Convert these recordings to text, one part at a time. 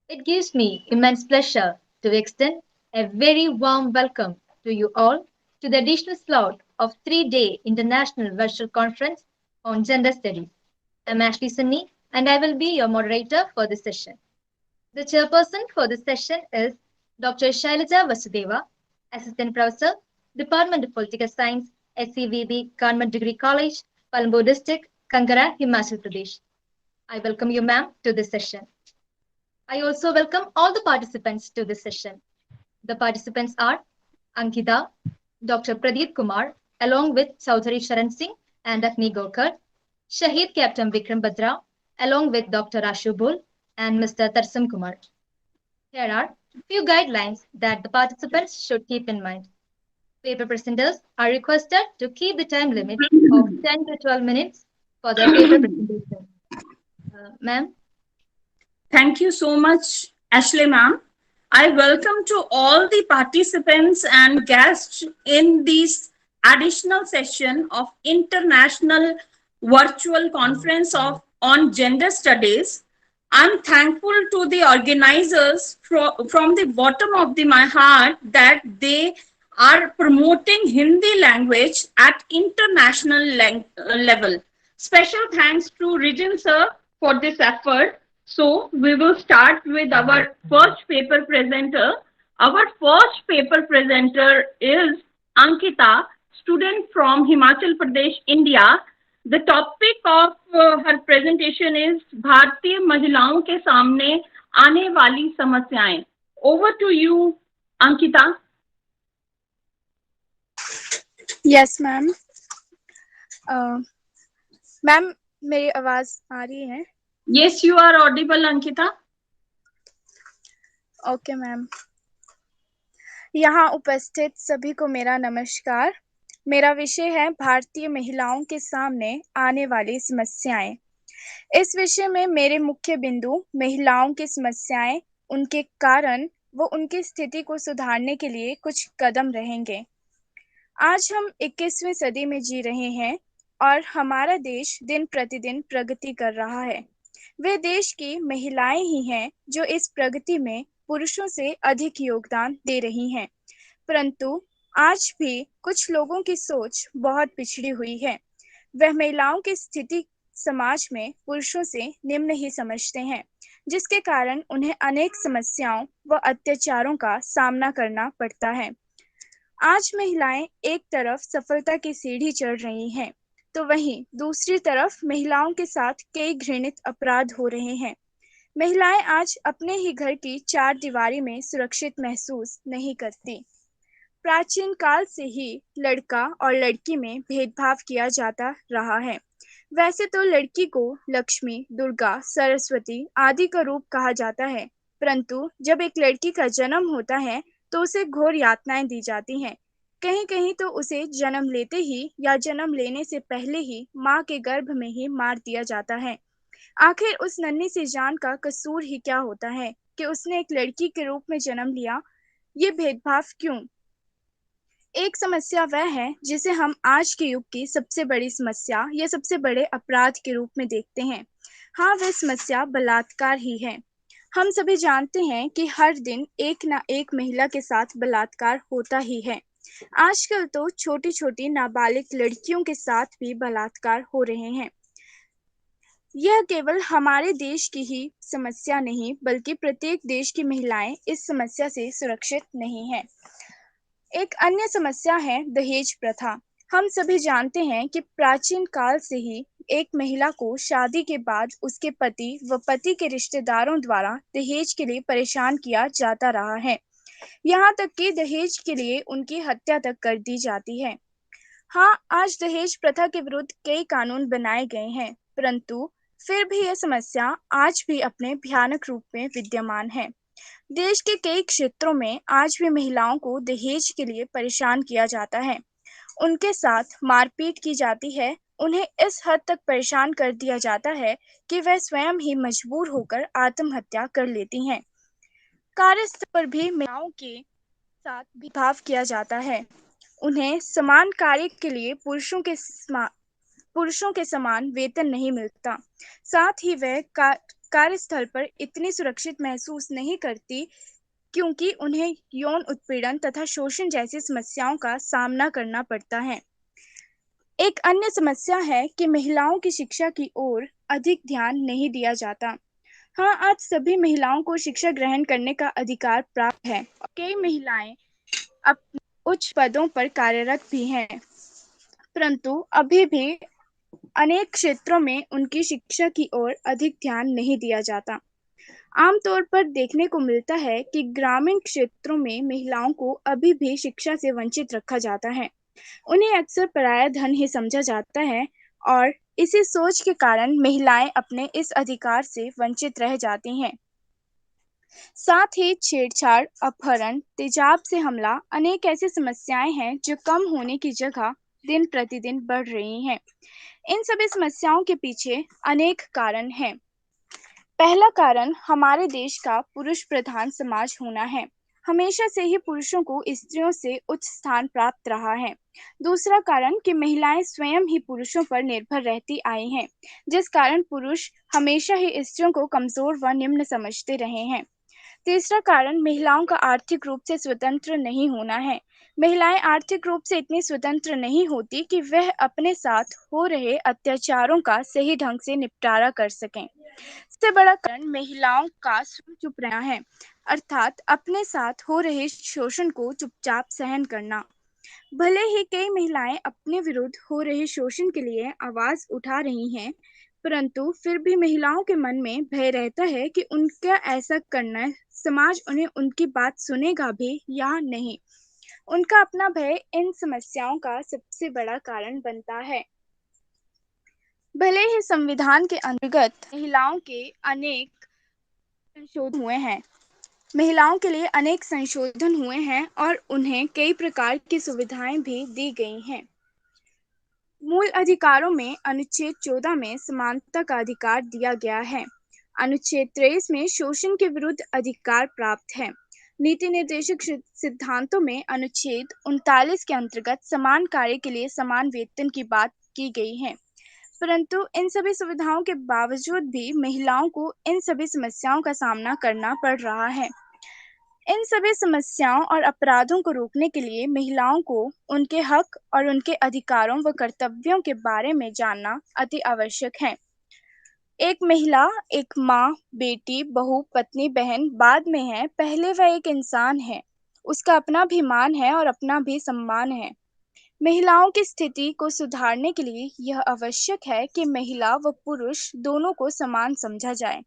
It gives me immense pleasure to extend a very warm welcome to you all to the additional slot of 3-day International Virtual Conference on Gender Studies. I'm Ashley Sunny and I will be your moderator for this session. The chairperson for this session is Dr. Shailaja Vasudeva, Assistant Professor, Department of Political Science, SCVB Government Degree College, Palanpur District, Kankara, Himachal Pradesh. I welcome you, ma'am, to this session. I also welcome all the participants to this session. The participants are Ankita, Dr. Pradeep Kumar, along with Chaudhary Sharan Singh and Agni Gokar, Shahid Captain Vikram Badra, along with Dr. Ashu Bull and Mr. Tarsam Kumar. Here are few guidelines that the participants should keep in mind. Paper presenters are requested to keep the time limit of 10 to 12 minutes for their paper presentation. Ma'am, Thank you so much, Ashley ma'am. I welcome to all the participants and guests in this additional session of International Virtual Conference on Gender Studies. I'm thankful to the organizers from the bottom of my heart that they are promoting Hindi language at international level. Special thanks to Regin sir for this effort. So we will start with our first paper presenter. Our first paper presenter is Ankita, student from Himachal Pradesh, India. The topic of her presentation is भारतीय महिलाओं के सामने आने वाली समस्याएं. Over to you, Ankita. Yes ma'am. Ma'am मेरी आवाज आ रही है? Yes, you are audible, Ankita. Okay ma'am. यहाँ उपस्थित सभी को मेरा नमस्कार. मेरा विषय है भारतीय महिलाओं के सामने आने वाली समस्याएं. इस विषय में मेरे मुख्य बिंदु महिलाओं की समस्याएं, उनके कारण व उनकी स्थिति को सुधारने के लिए कुछ कदम रहेंगे. आज हम 21वीं सदी में जी रहे हैं और हमारा देश दिन प्रतिदिन प्रगति कर रहा है. वे देश की महिलाएं ही हैं जो इस प्रगति में पुरुषों से अधिक योगदान दे रही हैं. परंतु आज भी कुछ लोगों की सोच बहुत पिछड़ी हुई है. वह महिलाओं की स्थिति समाज में पुरुषों से निम्न ही समझते हैं, जिसके कारण उन्हें अनेक समस्याओं व अत्याचारों का सामना करना पड़ता है. आज महिलाएं एक तरफ सफलता की सीढ़ी चढ़ रही हैं, तो वहीं दूसरी तरफ महिलाओं के साथ कई घृणित अपराध हो रहे हैं. महिलाएं आज अपने ही घर की चार दीवारी में सुरक्षित महसूस नहीं करती. प्राचीन काल से ही लड़का और लड़की में भेदभाव किया जाता रहा है. वैसे तो लड़की को लक्ष्मी, दुर्गा, सरस्वती आदि का रूप कहा जाता है, परंतु जब एक लड़की का जन्म होता है तो उसे घोर यातनाएं दी जाती हैं. कहीं कहीं तो उसे जन्म लेते ही या जन्म लेने से पहले ही माँ के गर्भ में ही मार दिया जाता है. आखिर उस नन्ही सी जान का कसूर ही क्या होता है कि उसने एक लड़की के रूप में जन्म लिया? ये भेदभाव क्यों? एक समस्या वह है जिसे हम आज के युग की सबसे बड़ी समस्या या सबसे बड़े अपराध के रूप में देखते हैं. हाँ, वह समस्या बलात्कार ही है. हम सभी जानते हैं कि हर दिन एक ना एक महिला के साथ बलात्कार होता ही है. आजकल तो छोटी छोटी नाबालिग लड़कियों के साथ भी बलात्कार हो रहे हैं. यह केवल हमारे देश की ही समस्या नहीं, बल्कि प्रत्येक देश की महिलाएं इस समस्या से सुरक्षित नहीं हैं. एक अन्य समस्या है दहेज प्रथा. हम सभी जानते हैं कि प्राचीन काल से ही एक महिला को शादी के बाद उसके पति व पति के रिश्तेदारों द्वारा दहेज के लिए परेशान किया जाता रहा है. यहाँ तक कि दहेज के लिए उनकी हत्या तक कर दी जाती है. हाँ, आज दहेज प्रथा के विरुद्ध कई कानून बनाए गए हैं, परंतु फिर भी यह समस्या आज भी अपने भयानक रूप में विद्यमान है. देश के कई क्षेत्रों में आज भी महिलाओं को दहेज के लिए परेशान किया जाता है. उनके साथ मारपीट की जाती है. उन्हें इस हद तक परेशान कर दिया जाता है कि वह स्वयं ही मजबूर होकर आत्महत्या कर लेती हैं. कार्यस्थल पर भी महिलाओं के साथ भेदभाव किया जाता है. उन्हें समान कार्य के लिए पुरुषों के समान वेतन नहीं मिलता. साथ ही वह कार्यस्थल पर इतनी सुरक्षित महसूस नहीं करती, क्योंकि उन्हें यौन उत्पीड़न तथा शोषण जैसी समस्याओं का सामना करना पड़ता है। एक अन्य समस्या है कि महिलाओं की शिक्षा की ओर अधिक ध्यान नहीं दिया जाता। हाँ, आज सभी महिलाओं को शिक्षा ग्रहण करने का अधिकार प्राप्त है और कई महिलाएं अपने उच्च पदों पर कार्यरत भी हैं, परंतु अभी भी अनेक क्षेत्रों में उनकी शिक्षा की ओर अधिक ध्यान नहीं दिया जाता। आमतौर पर देखने को मिलता है कि ग्रामीण क्षेत्रों में महिलाओं को अभी भी शिक्षा से वंचित रखा जाता है। उन्हें अक्सर पराया धन ही समझा जाता है और इसी सोच के कारण महिलाएं अपने इस अधिकार से वंचित रह जाती हैं। साथ ही छेड़छाड़, अपहरण, तेजाब से हमला अनेक ऐसी समस्याएं हैं जो कम होने की जगह दिन प्रतिदिन बढ़ रही हैं। इन सभी समस्याओं के पीछे अनेक कारण हैं। पहला कारण हमारे देश का पुरुष प्रधान समाज होना है। हमेशा से ही पुरुषों को स्त्रियों से उच्च स्थान प्राप्त रहा है। दूसरा कारण कि महिलाएं स्वयं ही पुरुषों पर निर्भर रहती आई हैं, जिस कारण पुरुष हमेशा ही स्त्रियों को कमजोर व निम्न समझते रहे हैं। तीसरा कारण महिलाओं का आर्थिक रूप से स्वतंत्र नहीं होना है। महिलाएं आर्थिक रूप से इतनी स्वतंत्र नहीं होती कि वह अपने साथ हो रहे अत्याचारों का सही ढंग से निपटारा कर सकें। सबसे बड़ा कारण महिलाओं का स्वयं चुप रहना है, अर्थात अपने साथ हो रहे शोषण को चुपचाप सहन करना। भले ही कई महिलाएं अपने विरुद्ध हो रहे शोषण के लिए आवाज उठा रही हैं, परंतु फिर भी महिलाओं के मन में भय रहता है कि उनका ऐसा करना समाज उन्हें उनकी बात सुनेगा भी या नहीं। उनका अपना भय इन समस्याओं का सबसे बड़ा कारण बनता है। भले ही संविधान के अंतर्गत महिलाओं के अनेक संशोधन हुए हैं, महिलाओं के लिए अनेक संशोधन हुए हैं और उन्हें कई प्रकार की सुविधाएं भी दी गई हैं। मूल अधिकारों में अनुच्छेद 14 में समानता का अधिकार दिया गया है। अनुच्छेद 23 में शोषण के विरुद्ध अधिकार प्राप्त है। नीति निर्देशक सिद्धांतों में अनुच्छेद 39 के अंतर्गत समान कार्य के लिए समान वेतन की बात की गई है। परंतु इन सभी सुविधाओं के बावजूद भी महिलाओं को इन सभी समस्याओं का सामना करना पड़ रहा है। इन सभी समस्याओं और अपराधों को रोकने के लिए महिलाओं को उनके हक और उनके अधिकारों व कर्तव्यों के बारे में जानना अति आवश्यक है। एक महिला एक माँ, बेटी, बहू, पत्नी, बहन बाद में है, पहले वह एक इंसान है। उसका अपना भी मान है और अपना भी सम्मान है। महिलाओं की स्थिति को सुधारने के लिए यह आवश्यक है कि महिला व पुरुष दोनों को समान समझा जाए।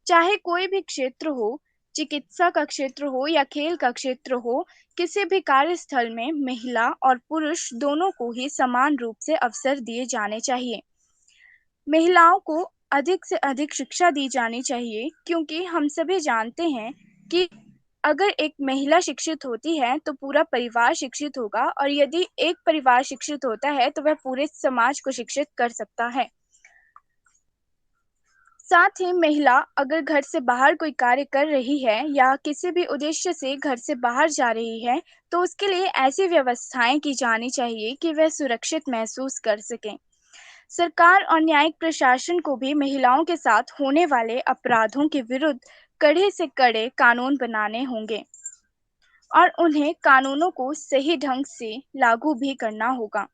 चाहे कोई भी क्षेत्र हो, चिकित्सा का क्षेत्र हो या खेल का क्षेत्र हो, किसी भी कार्यस्थल में महिला और पुरुष दोनों को ही समान रूप से अवसर दिए जाने चाहिए। महिलाओं को अधिक से अधिक शिक्षा दी जानी चाहिए, क्योंकि हम सभी जानते हैं कि अगर एक महिला शिक्षित होती है तो पूरा परिवार शिक्षित होगा, और यदि एक परिवार शिक्षित होता है तो वह पूरे समाज को शिक्षित कर सकता है। साथ ही महिला अगर घर से बाहर कोई कार्य कर रही है या किसी भी उद्देश्य से घर से बाहर जा रही है, तो उसके लिए ऐसी व्यवस्थाएं की जानी चाहिए कि वह सुरक्षित महसूस कर सकें। सरकार और न्यायिक प्रशासन को भी महिलाओं के साथ होने वाले अपराधों के विरुद्ध कड़े से कड़े कानून बनाने होंगे और उन्हें कानूनों को सही ढंग से लागू भी करना होगा।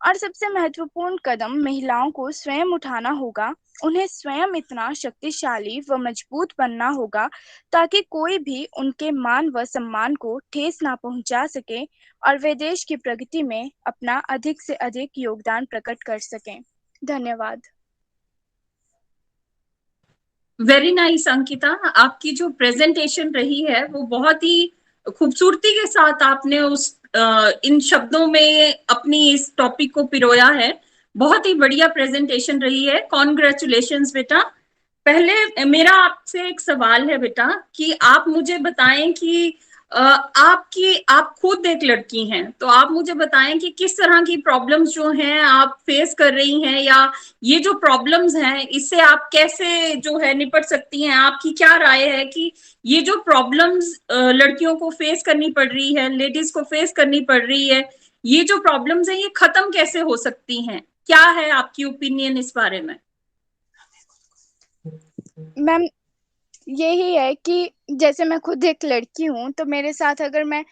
और सबसे महत्वपूर्ण कदम महिलाओं को स्वयं उठाना होगा। उन्हें स्वयं इतना शक्तिशाली व मजबूत बनना होगा ताकि कोई भी उनके मान व सम्मान को ठेस ना पहुंचा सके और वे देश की प्रगति में अपना अधिक से अधिक योगदान प्रकट कर सकें। धन्यवाद। वेरी नाइस अंकिता, आपकी जो प्रेजेंटेशन रही है वो बहुत ही खूबसूरती के साथ आपने उस इन शब्दों में अपनी इस टॉपिक को पिरोया है। बहुत ही बढ़िया प्रेजेंटेशन रही है। कॉन्ग्रेचुलेशंस बेटा। पहले मेरा आपसे एक सवाल है बेटा कि आप मुझे बताएं कि आप खुद एक लड़की हैं, तो आप मुझे बताएं कि किस तरह की प्रॉब्लम्स जो हैं आप फेस कर रही हैं, या ये जो प्रॉब्लम्स हैं इससे आप कैसे जो है निपट सकती हैं। आपकी क्या राय है कि ये जो प्रॉब्लम्स लड़कियों को फेस करनी पड़ रही है, लेडीज को फेस करनी पड़ रही है, ये जो प्रॉब्लम्स हैं ये खत्म कैसे हो सकती हैं? क्या है आपकी ओपिनियन इस बारे में? मैम यही है कि जैसे मैं खुद एक लड़की हूँ, तो मेरे साथ अगर मैं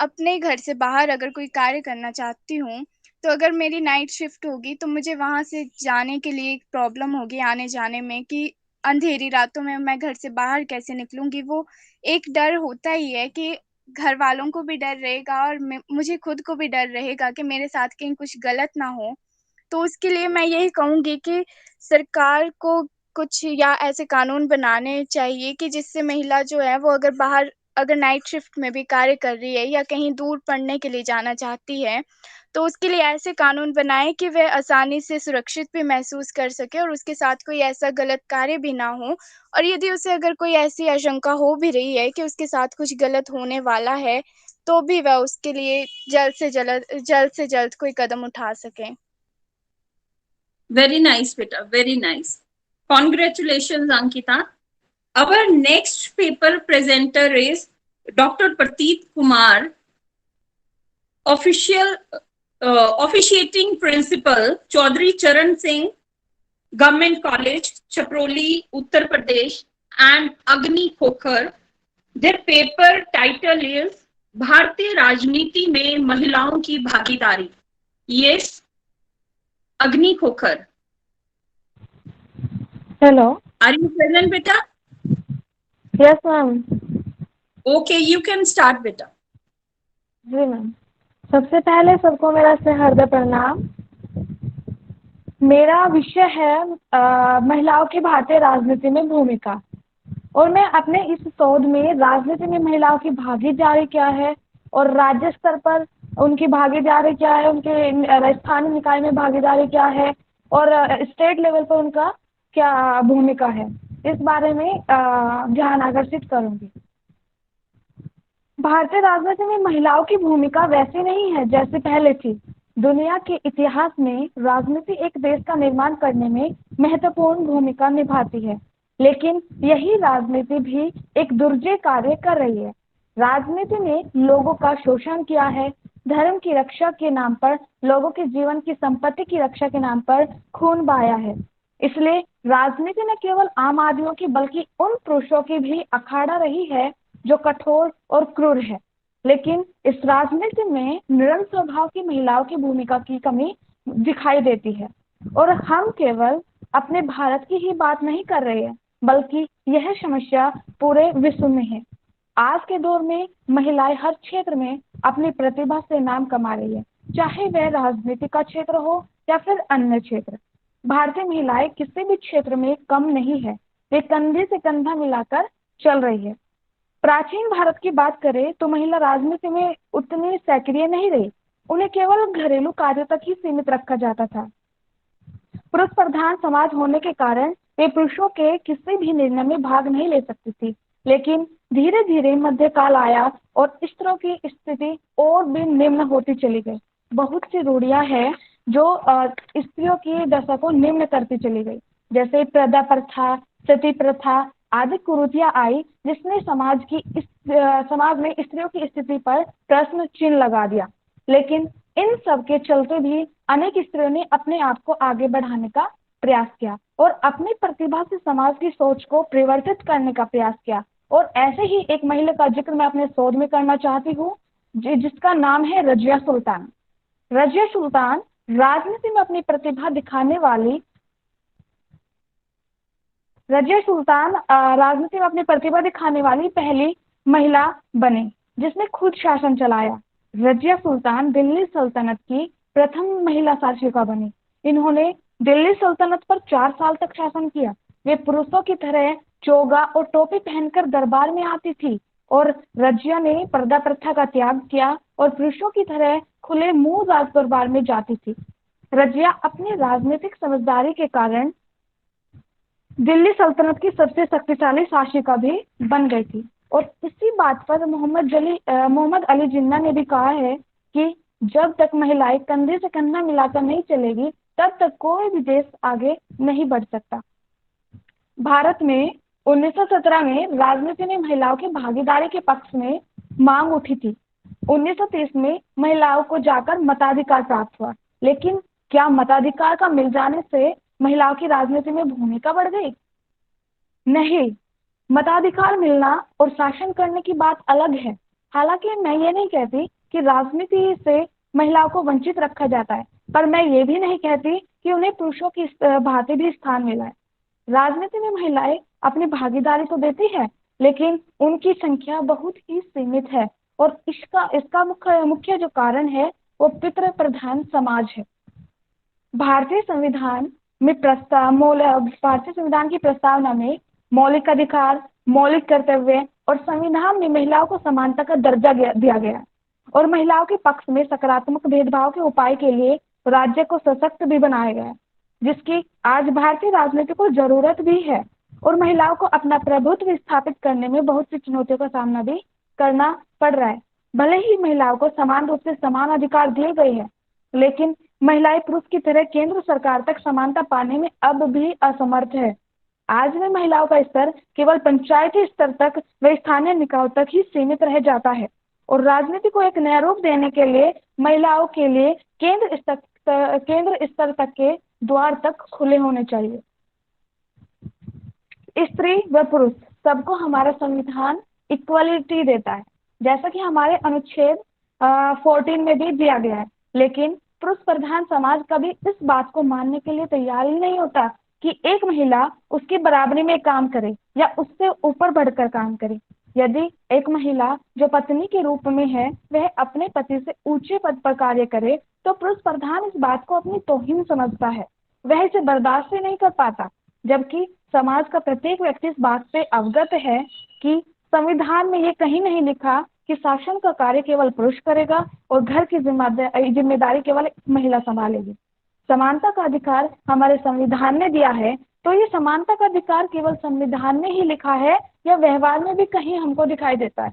अपने घर से बाहर अगर कोई कार्य करना चाहती हूँ, तो अगर मेरी नाइट शिफ्ट होगी तो मुझे वहाँ से जाने के लिए एक प्रॉब्लम होगी आने-जाने में कि अंधेरी रातों में मैं घर से बाहर कैसे निकलूँगी? वो एक डर होता ही है कि घर वालों को भी डर रहेगा और मैं मुझे खुद को भी डर रहेगा कि मेरे साथ कहीं कुछ गलत ना हो। तो उसके लिए मैं यही कहूँगी कि सरकार को कुछ या ऐसे कानून बनाने चाहिए कि जिससे महिला जो है वो अगर बाहर अगर नाइट शिफ्ट में भी कार्य कर रही है या कहीं दूर पढ़ने के लिए जाना चाहती है, तो उसके लिए ऐसे कानून बनाएँ कि वह आसानी से सुरक्षित भी महसूस कर सके और उसके साथ कोई ऐसा गलत कार्य भी ना हो। और यदि उसे अगर कोई ऐसी आशंका हो भी रही है कि उसके साथ कुछ गलत होने वाला है, तो भी वह उसके लिए जल्द से जल्द कोई कदम उठा सकें। Very nice, beta. Very nice. Congratulations, Ankita. Our next paper presenter is Dr. Prateek Kumar, officiating principal, Chaudhary Charan Singh, Government College, Chaproli, Uttar Pradesh, and Agni Khokhar. Their paper title is भारतीय राजनीति में महिलाओं की भागीदारी. Yes, Agni Khokhar. Hello. Are you present, beta? Yes, ma'am. Okay, you can start, beta. जी ma'am, सबसे पहले सबको मेरा से हृदय प्रणाम। मेरा विषय है महिलाओं की भारतीय राजनीति में भूमिका, और मैं अपने इस शोध में राजनीति में महिलाओं की भागीदारी क्या है और राज्य स्तर पर उनकी भागीदारी क्या है, उनके स्थानीय निकाय में भागीदारी क्या है और स्टेट लेवल पर उनका क्या भूमिका है, इस बारे में ध्यान आकर्षित करूंगी। भारतीय राजनीति में महिलाओं की भूमिका वैसी नहीं है जैसे पहले थी। दुनिया के इतिहास में राजनीति एक देश का निर्माण करने में महत्वपूर्ण भूमिका निभाती है, लेकिन यही राजनीति भी एक दुर्जय कार्य कर रही है। राजनीति ने लोगों का शोषण किया है, धर्म की रक्षा के नाम पर, लोगों के जीवन की संपत्ति की रक्षा के नाम पर खून बहाया है। इसलिए राजनीति न केवल आम आदमियों की बल्कि उन पुरुषों की भी अखाड़ा रही है जो कठोर और क्रूर है। लेकिन इस राजनीति में निरंतर स्वभाव की महिलाओं की भूमिका की कमी दिखाई देती है, और हम केवल अपने भारत की ही बात नहीं कर रहे हैं, बल्कि यह समस्या पूरे विश्व में है। आज के दौर में महिलाएं हर क्षेत्र में अपनी प्रतिभा से नाम कमा रही है, चाहे वह राजनीति का क्षेत्र हो या फिर अन्य क्षेत्र। भारतीय महिलाएं किसी भी क्षेत्र में कम नहीं है, वे कंधे से कंधा मिलाकर चल रही है। प्राचीन भारत की बात करें तो महिला राजनीति में उतनी सक्रिय नहीं रही, उन्हें केवल घरेलू कार्यों तक ही सीमित रखा जाता था। पुरुष प्रधान समाज होने के कारण वे पुरुषों के किसी भी निर्णय में भाग नहीं ले सकती थी। लेकिन धीरे धीरे मध्यकाल आया और स्त्रियों की स्थिति और भी निम्न होती चली गई। बहुत सी रूढ़ियां हैं जो स्त्रियों की दशा को निम्न करती चली गई, जैसे प्रथा प्रथा, सती प्रथा आदि कुरीतियां आई, जिसने समाज में स्त्रियों की स्थिति पर प्रश्न चिन्ह लगा दिया। लेकिन इन सब के चलते भी अनेक स्त्रियों ने अपने आप को आगे बढ़ाने का प्रयास किया और अपनी प्रतिभा से समाज की सोच को परिवर्तित करने का प्रयास किया। और ऐसे ही एक महिला का जिक्र मैं अपने शोध में करना चाहती हूँ, जिसका नाम है रजिया सुल्तान। रजिया सुल्तान राजनीति में अपनी प्रतिभा दिखाने वाली पहली महिला बनी जिसने खुद शासन चलाया। रजिया सुल्तान दिल्ली सल्तनत की प्रथम महिला शासिका बनी। इन्होंने दिल्ली सल्तनत पर 4 साल तक शासन किया। वे पुरुषों की तरह चोगा और टोपी पहनकर दरबार में आती थी, और रजिया ने पर्दा प्रथा का त्याग किया और पुरुषों की तरह खुले मुंह राज दरबार में जाती थी। रजिया अपनी राजनीतिक समझदारी के कारण दिल्ली सल्तनत की सबसे शक्तिशाली शासिका भी बन गई थी। और इसी बात पर मोहम्मद अली जिन्ना ने भी कहा है कि जब तक महिलाएं कंधे से कंधा मिलाकर नहीं चलेगी, तब तक कोई भी देश आगे नहीं बढ़ सकता। भारत में 1917 में राजनीति में महिलाओं की भागीदारी के पक्ष में मांग उठी थी। 1930 में महिलाओं को जाकर मताधिकार प्राप्त हुआ, लेकिन क्या मताधिकार का मिल जाने से महिलाओं की राजनीति में भूमिका बढ़ गई? नहीं, मताधिकार मिलना और शासन करने की बात अलग है। हालांकि मैं ये नहीं कहती कि राजनीति से महिलाओं को वंचित रखा जाता है, पर मैं ये भी नहीं कहती कि उन्हें पुरुषों की भांति भी स्थान मिला है। राजनीति में महिलाएं अपनी भागीदारी तो देती है, लेकिन उनकी संख्या बहुत ही सीमित है, और इसका इसका मुख्य मुख्य जो कारण है वो पितृ प्रधान समाज है। भारतीय संविधान भारतीय संविधान की प्रस्तावना में मौलिक अधिकार, मौलिक कर्तव्य और संविधान में महिलाओं को समानता का दर्जा दिया गया है, और महिलाओं के पक्ष में सकारात्मक भेदभाव के उपाय के लिए राज्य को सशक्त भी बनाया गया है, जिसकी आज भारतीय राजनीति को जरूरत भी है। और महिलाओं को अपना प्रभुत्व स्थापित करने में बहुत सी चुनौतियों का सामना भी करना पड़ रहा है। भले ही महिलाओं को समान रूप से समान अधिकार दिए गए हैं, लेकिन महिलाएं पुरुष की तरह केंद्र सरकार तक समानता पाने में अब भी असमर्थ है। आज में महिलाओं का स्तर केवल पंचायती स्तर तक व स्थानीय निकायों तक ही सीमित रह जाता है, और राजनीति को एक नया रूप देने के लिए महिलाओं के लिए केंद्र स्तर तक के द्वार तक खुले होने चाहिए। स्त्री व पुरुष सबको हमारा संविधान इक्वलिटी देता है, जैसा कि हमारे अनुच्छेद 14 में भी दिया गया है। लेकिन पुरुष प्रधान समाज कभी इस बात को मानने के लिए तैयार ही नहीं होता कि एक महिला उसकी बराबरी में काम करे या उससे ऊपर बढ़कर काम करे। यदि एक महिला जो पत्नी के रूप में है वह अपने पति से ऊंचे पद पर कार्य करे, तो पुरुष प्रधान इस बात को अपनी तौहीन समझता है, वह इसे बर्दाश्त ही नहीं कर पाता। जबकि समाज का प्रत्येक व्यक्ति इस बात से अवगत है कि संविधान में ये कहीं नहीं लिखा कि शासन का कार्य केवल पुरुष करेगा और घर की जिम्मेदारी केवल महिला संभालेगी। समानता का अधिकार हमारे संविधान ने दिया है, तो ये समानता का अधिकार केवल संविधान में ही लिखा है या व्यवहार में भी कहीं हमको दिखाई देता है?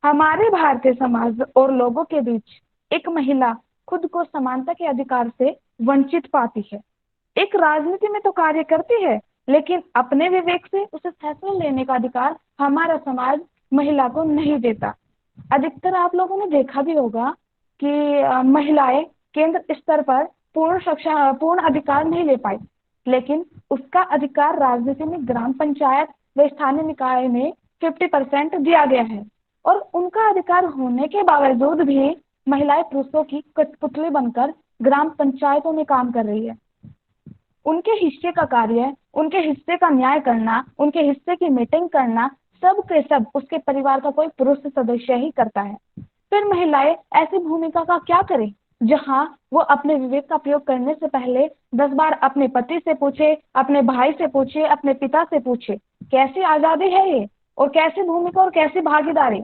हमारे भारतीय समाज और लोगों के बीच एक महिला खुद को समानता के अधिकार से वंचित पाती है। एक राजनीति में तो कार्य करती है, लेकिन अपने विवेक से उसे फैसला लेने का अधिकार हमारा समाज महिला को नहीं देता। अधिकतर आप लोगों ने देखा भी होगा कि महिलाएं केंद्र स्तर पर पूर्ण अधिकार नहीं ले पाई, लेकिन उसका अधिकार राजनीति में ग्राम पंचायत व स्थानीय निकाय में 50% दिया गया है, और उनका अधिकार होने के बावजूद भी महिलाएं पुरुषों की कठपुतली बनकर ग्राम पंचायतों में काम कर रही है। उनके हिस्से का कार्य, उनके हिस्से का न्याय करना, उनके हिस्से की मीटिंग करना, सब के सब उसके परिवार का कोई पुरुष सदस्य ही करता है। फिर महिलाएं ऐसी भूमिका का क्या करें जहां वो अपने विवेक का प्रयोग करने से पहले 10 बार अपने पति से पूछे, अपने भाई से पूछे, अपने पिता से पूछे, कैसी आजादी है ये, और कैसी भूमिका और कैसी भागीदारी।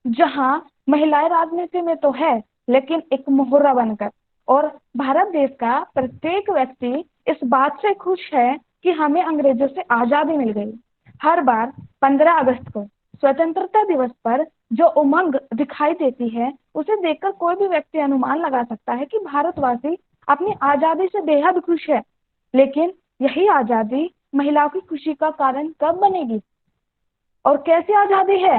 जहां महिलाएं राजनीति में तो है, लेकिन एक मोहरा बनकर। और भारत देश का प्रत्येक व्यक्ति इस बात से खुश है कि हमें अंग्रेजों से आजादी मिल गई। हर बार 15 अगस्त को स्वतंत्रता दिवस पर जो उमंग दिखाई देती है, उसे देखकर कोई भी व्यक्ति अनुमान लगा सकता है कि भारतवासी अपनी आजादी से बेहद खुश है। लेकिन यही आजादी महिलाओं की खुशी का कारण कब बनेगी और कैसी आजादी है?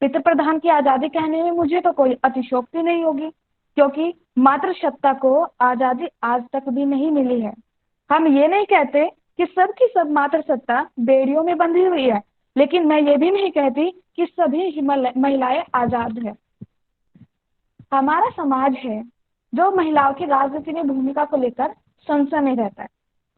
पितृ प्रधान की आजादी कहने में मुझे तो कोई अतिशयोक्ति नहीं होगी, क्योंकि मातृसत्ता को आजादी आज तक भी नहीं मिली है। हम ये नहीं कहते कि सब की सब मातृसत्ता बेड़ियों में बंधी हुई है, लेकिन मैं ये भी नहीं कहती कि सभी महिलाएं आजाद है। हमारा समाज है जो महिलाओं की राजनीति में भूमिका को लेकर संशय में रहता है,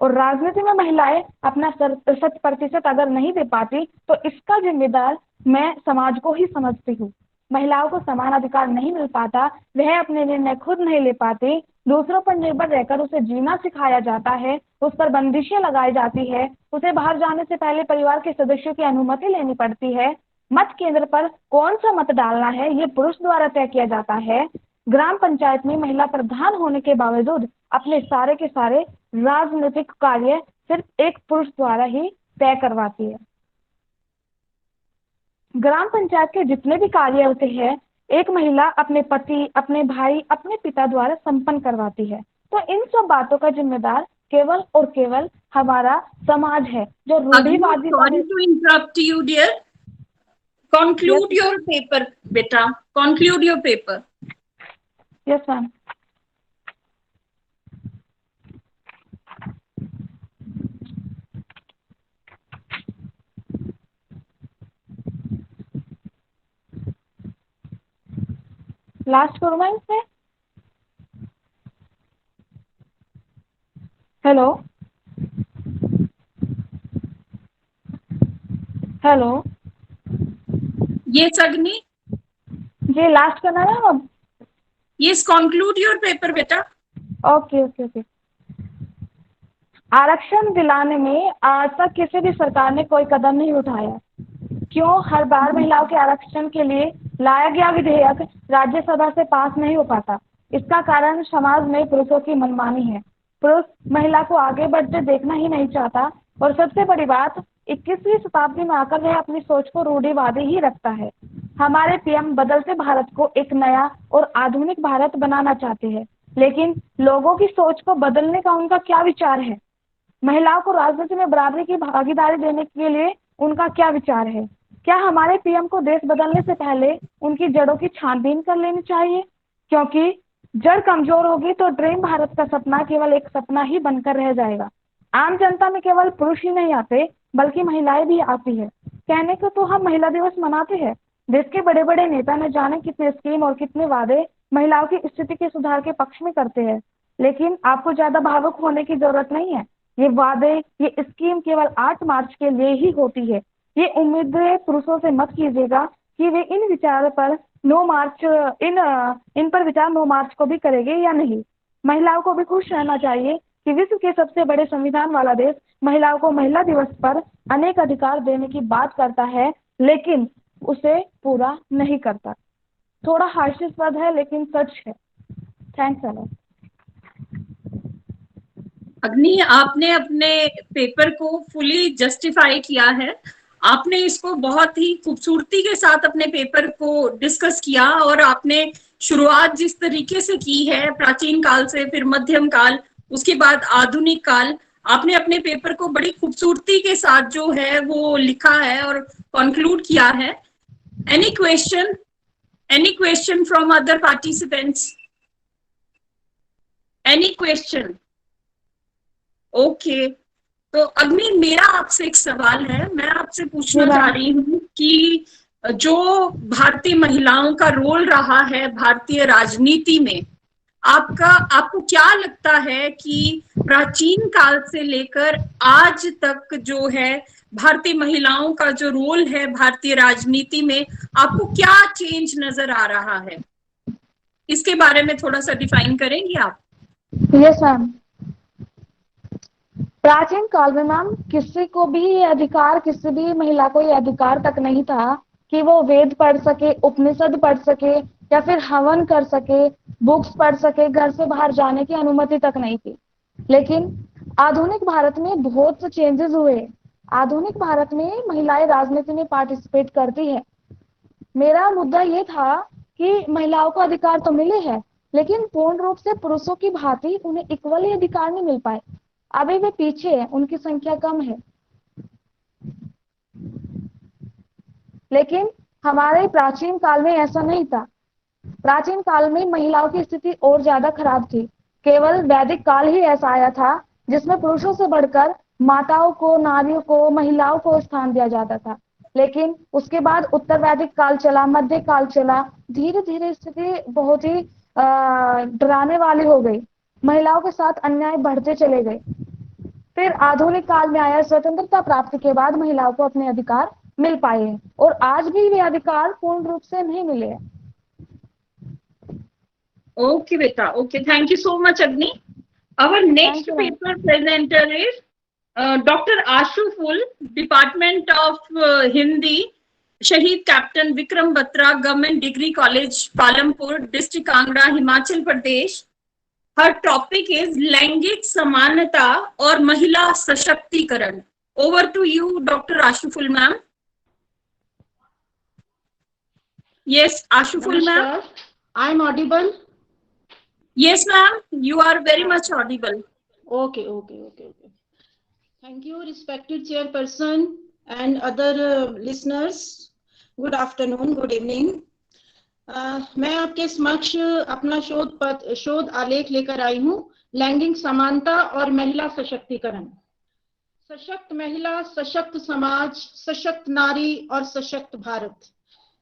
और राजनीति में महिलाएं अपना 100% अगर नहीं दे पाती तो इसका जिम्मेदार मैं समाज को ही समझती हूँ। महिलाओं को समान अधिकार नहीं मिल पाता, वह अपने निर्णय खुद नहीं ले पाती, दूसरों पर निर्भर रहकर उसे जीना सिखाया जाता है, उस पर बंदिशें लगाई जाती है, उसे बाहर जाने से पहले परिवार के सदस्यों की अनुमति लेनी पड़ती है। मत केंद्र पर कौन सा मत डालना है ये पुरुष द्वारा तय किया जाता है। ग्राम पंचायत में महिला प्रधान होने के बावजूद अपने सारे के सारे राजनीतिक कार्य सिर्फ एक पुरुष द्वारा ही तय करवाती है। ग्राम पंचायत के जितने भी कार्य होते हैं एक महिला अपने पति, अपने भाई, अपने पिता द्वारा संपन्न करवाती है। तो इन सब बातों का जिम्मेदार केवल और केवल हमारा समाज है जो रूढ़िवादी। Sorry to interrupt you, dear. Conclude your paper, beta. Conclude your paper. Yes, ma'am. Last करूँ मैं इसमें? Hello hello Yes, Agni. जी, लास्ट करना है अब? Yes, conclude your paper, beta. Okay okay okay. आरक्षण दिलाने में आज तक किसी भी सरकार ने कोई कदम नहीं उठाया। क्यों हर बार महिलाओं के आरक्षण के लिए लाया गया विधेयक राज्यसभा से पास नहीं हो पाता? इसका कारण समाज में पुरुषों की मनमानी है। पुरुष महिला को आगे बढ़ते देखना ही नहीं चाहता और सबसे बड़ी बात 21वीं शताब्दी में आकर वह अपनी सोच को रूढ़िवादी ही रखता है। हमारे पीएम बदलते भारत को एक नया और आधुनिक भारत बनाना चाहते हैं, लेकिन लोगों की सोच को बदलने का उनका क्या विचार है? महिलाओं को राजनीति में बराबरी की भागीदारी देने के लिए उनका क्या विचार है? क्या हमारे पीएम को देश बदलने से पहले उनकी जड़ों की छानबीन कर लेनी चाहिए? क्योंकि जड़ कमजोर होगी तो ड्रीम भारत का सपना केवल एक सपना ही बनकर रह जाएगा। आम जनता में केवल पुरुष ही नहीं आते, बल्कि महिलाएं भी आती है। कहने को तो हम महिला दिवस मनाते हैं। देश के बड़े बड़े नेता न जाने कितने स्कीम और कितने वादे महिलाओं की स्थिति के सुधार के पक्ष में करते हैं, लेकिन आपको ज्यादा भावुक होने की जरूरत नहीं है। ये वादे, ये स्कीम केवल 8 मार्च के लिए ही होती है। ये उम्मीदें पुरुषों से मत कीजिएगा कि वे इन विचारों पर 9 मार्च इन पर विचार 9 मार्च को भी करेंगे या नहीं। महिलाओं को भी खुश रहना चाहिए कि विश्व के सबसे बड़े संविधान वाला देश महिलाओं को महिला दिवस पर अनेक अधिकार देने की बात करता है, लेकिन उसे पूरा नहीं करता। थोड़ा हास्यास्पद है, लेकिन सच है। Thanks a lot. अग्नि, आपने अपने पेपर को फुली जस्टिफाई किया है। आपने इसको बहुत ही खूबसूरती के साथ अपने पेपर को डिस्कस किया और आपने शुरुआत जिस तरीके से की है, प्राचीन काल से, फिर मध्यम काल, उसके बाद आधुनिक काल, आपने अपने पेपर को बड़ी खूबसूरती के साथ जो है वो लिखा है और कंक्लूड किया है। Any question from other participants? Any question? Okay, तो अग्नि, मेरा आपसे एक सवाल है। मैं आपसे पूछना चाह रही हूँ कि जो भारतीय महिलाओं का रोल रहा है भारतीय राजनीति में, आपको क्या लगता है कि प्राचीन काल से लेकर आज तक जो है भारतीय महिलाओं का जो रोल है भारतीय राजनीति में, आपको क्या चेंज नजर आ रहा है? इसके बारे में थोड़ा सा डिफाइन करेंगी आप? Yes ma'am. प्राचीन काल में मैम किसी को भी ये अधिकार, किसी भी महिला को ये अधिकार तक नहीं था कि वो वेद पढ़ सके, उपनिषद पढ़ सके या फिर हवन कर सके, बुक्स पढ़ सके। घर से बाहर जाने की अनुमति तक नहीं थी। लेकिन आधुनिक भारत में बहुत से चेंजेस हुए। आधुनिक भारत में महिलाएं राजनीति में पार्टिसिपेट करती है। मेरा मुद्दा ये था कि महिलाओं को अधिकार तो मिले हैं, लेकिन पूर्ण रूप से पुरुषों की भांति उन्हें इक्वली अधिकार नहीं मिल पाए। अभी वे पीछे हैं, उनकी संख्या कम है। लेकिन हमारे प्राचीन काल में ऐसा नहीं था। प्राचीन काल में महिलाओं की स्थिति और ज्यादा खराब थी। केवल वैदिक काल ही ऐसा आया था जिसमें पुरुषों से बढ़कर माताओं को, नारियों को, महिलाओं को स्थान दिया जाता था। लेकिन उसके बाद उत्तर वैदिक काल चला, मध्य काल चला। धीरे धीरे स्थिति बहुत ही डराने वाली हो गई। महिलाओं के साथ अन्याय बढ़ते चले गए। फिर आधुनिक काल में आया। स्वतंत्रता प्राप्ति के बाद महिलाओं को अपने अधिकार मिल पाए हैं और आज भी वे अधिकार पूर्ण रूप से नहीं मिले हैं। Okay, beta. Okay, thank you so much, Agni. Our next paper presenter is Dr. Ashu Phul, Department of Hindi, Shahid Captain Vikram Batra, Government Degree College, Palampur, District Kangra, Himachal Pradesh. Her topic is लैंगिक समानता और महिला सशक्तिकरण. Over to you, Dr. Ashu Phul, ma'am. Yes, Ashu Phul, ma'am. I'm audible? Yes, ma'am. You are very much audible. Okay. Thank you, respected chairperson and other listeners. Good afternoon, good evening. मैं आपके समक्ष अपना शोध आलेख लेकर आई हूँ, लैंगिक समानता और महिला सशक्तिकरण। सशक्त महिला, सशक्त समाज, सशक्त नारी और सशक्त भारत।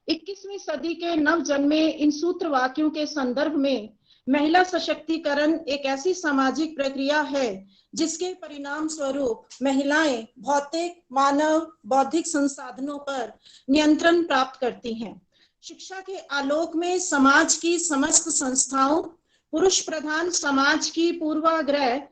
21वीं सदी के नव जन्मे इन सूत्र वाक्यों के संदर्भ में महिला सशक्तिकरण एक ऐसी सामाजिक प्रक्रिया है जिसके परिणाम स्वरूप महिलाएं भौतिक, मानव, बौद्धिक संसाधनों पर नियंत्रण प्राप्त करती हैं। शिक्षा के आलोक में समाज की समस्त संस्थाओं पुरुष प्रधान समाज की पूर्वाग्रह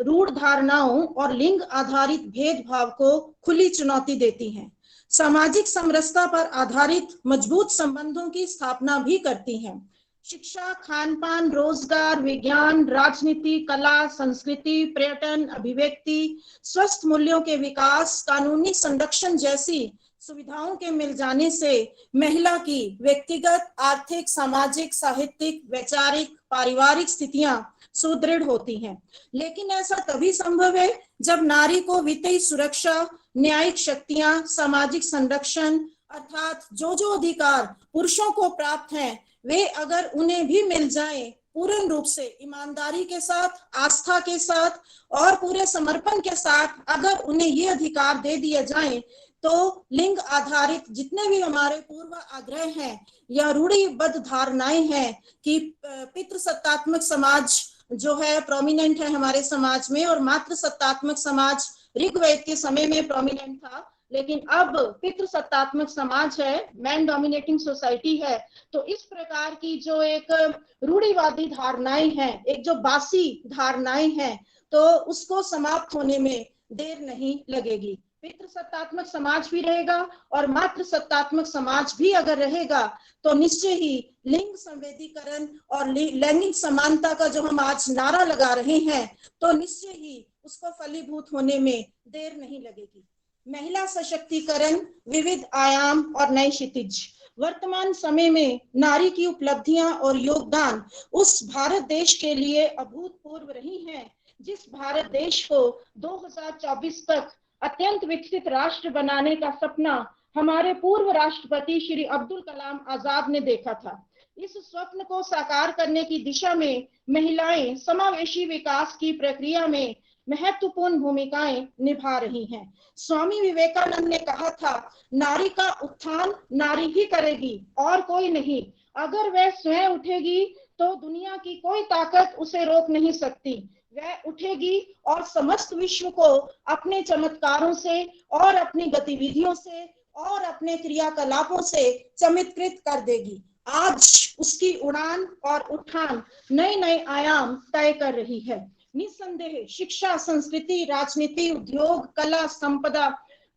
रूढ़ धारणाओं और लिंग आधारित भेदभाव को खुली चुनौती देती हैं। सामाजिक समरसता पर आधारित मजबूत संबंधों की स्थापना भी करती हैं। शिक्षा, खान-पान, रोजगार, विज्ञान, राजनीति, कला, संस्कृति, पर्यटन, अभिव्यक्ति, स्वस्थ मूल्यों के विकास, कानूनी संरक्षण जैसी सुविधाओं के मिल जाने से महिला की व्यक्तिगत, आर्थिक, सामाजिक, साहित्यिक, वैचारिक, पारिवारिक स्थितियां सुदृढ़ होती हैं। लेकिन ऐसा तभी संभव है जब नारी को वित्तीय सुरक्षा, न्यायिक शक्तियां, सामाजिक संरक्षण अर्थात जो अधिकार पुरुषों को प्राप्त हैं वे अगर उन्हें भी मिल जाएं पूर्ण रूप से ईमानदारी के साथ, आस्था के साथ और पूरे समर्पण के साथ अगर उन्हें ये अधिकार दे दिए जाएं तो लिंग आधारित जितने भी हमारे पूर्व आग्रह हैं या रूढ़िबद्ध धारणाएं हैं कि पितृसत्तात्मक समाज जो है प्रोमिनेंट है हमारे समाज में और मातृसत्तात्मक समाज ऋग्वेद के समय में प्रोमिनेंट था, लेकिन अब पितृसत्तात्मक समाज है, मैन डोमिनेटिंग सोसाइटी है। तो इस प्रकार की जो एक रूढ़िवादी धारणाएं हैं, एक जो बासी धारणाएं हैं, तो उसको समाप्त होने में देर नहीं लगेगी। पितृसत्तात्मक समाज भी रहेगा और मातृसत्तात्मक समाज भी अगर रहेगा तो निश्चय ही लिंग संवेदीकरण और लैंगिक समानता का जो हम आज नारा लगा रहे हैं तो निश्चय ही उसको फलीभूत होने में देर नहीं लगेगी। महिला सशक्तिकरण, विविध आयाम और नए क्षितिज। वर्तमान समय में नारी की उपलब्धियां और योगदान उस भारत देश के लिए अभूतपूर्व रही हैं जिस भारत देश को 2024 तक अत्यंत विकसित राष्ट्र बनाने का सपना हमारे पूर्व राष्ट्रपति श्री अब्दुल कलाम आजाद ने देखा था। इस स्वप्न को साकार करने की दिशा में महिलाएं समावेशी विकास की प्रक्रिया में महत्वपूर्ण भूमिकाएं निभा रही हैं। स्वामी विवेकानंद ने कहा था, नारी का उत्थान नारी ही करेगी और कोई नहीं। अगर वह स्वयं उठेगी तो दुनिया की कोई ताकत उसे रोक नहीं सकती। वह उठेगी और समस्त विश्व को अपने चमत्कारों से और अपनी गतिविधियों से और अपने क्रियाकलापों से चमत्कृत कर देगी। आज उसकी उड़ान और उठान नए नए आयाम तय कर रही है। निस्संदेह शिक्षा, संस्कृति, राजनीति, उद्योग, कला, संपदा,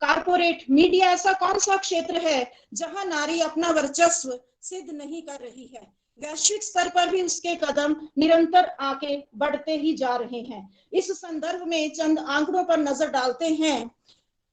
कारपोरेट, मीडिया ऐसा कौन सा क्षेत्र है जहां नारी अपना वर्चस्व सिद्ध नहीं कर रही है। वैश्विक स्तर पर भी उसके कदम निरंतर आगे बढ़ते ही जा रहे हैं। इस संदर्भ में चंद आंकड़ों पर नजर डालते हैं।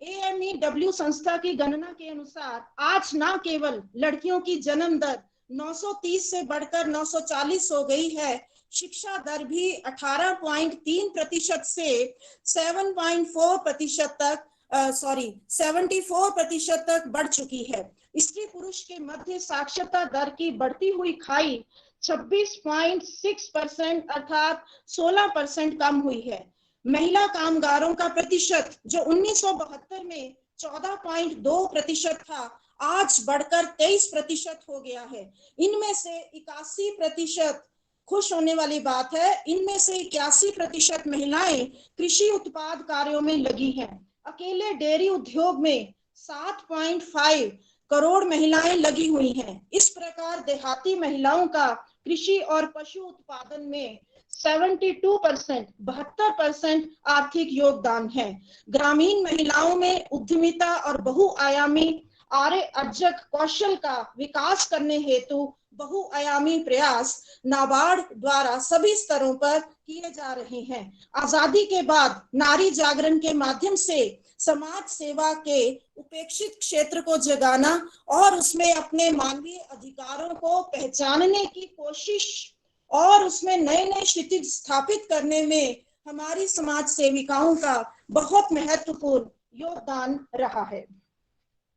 AMEW संस्था की गणना के अनुसार आज न केवल लड़कियों की जन्म दर 930 से बढ़कर 940 हो गई है, शिक्षा दर भी 18.3% से 74% तक बढ़ चुकी है। स्त्री पुरुष के मध्य साक्षरता दर की बढ़ती हुई खाई 26.6% अर्थात 16% कम हुई है। महिला कामगारों का प्रतिशत जो 1972 में 14.2% था, आज बढ़कर 23% हो गया है। इनमें से 81% खुश होने वाली बात है, इनमें से 81% महिलाएं कृषि उत्पाद कार्यों में लगी हैं। अकेले डेयरी उद्योग में 7.5 करोड़ महिलाएं लगी हुई हैं। इस प्रकार देहाती महिलाओं का कृषि और पशु उत्पादन में 72% आर्थिक योगदान है। ग्रामीण महिलाओं में उद्यमिता और बहुआयामी आर्य अर्जक कौशल का विकास करने हेतु बहुआयामी प्रयास नाबार्ड द्वारा सभी स्तरों पर किए जा रहे हैं। आजादी के बाद नारी जागरण के माध्यम से समाज सेवा के उपेक्षित क्षेत्र को जगाना और उसमें अपने मानवीय अधिकारों को पहचानने की कोशिश और उसमें नए नए क्षितिज स्थापित करने में हमारी समाज सेविकाओं का बहुत महत्वपूर्ण योगदान रहा है।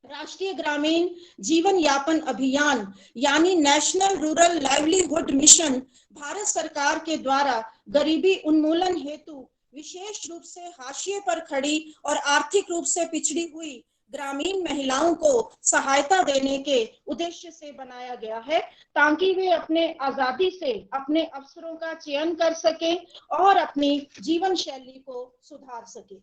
राष्ट्रीय ग्रामीण जीवन यापन अभियान यानी national rural livelihood mission Bharat सरकार के द्वारा गरीबी उन्मूलन हेतु विशेष रूप से हाशिए पर खड़ी और आर्थिक रूप से पिछड़ी हुई ग्रामीण महिलाओं को सहायता देने के उद्देश्य से बनाया गया है, ताकि वे अपने आजादी से अपने अवसरों का चयन कर सकें और अपनी जीवन शैली को सुधार सकें।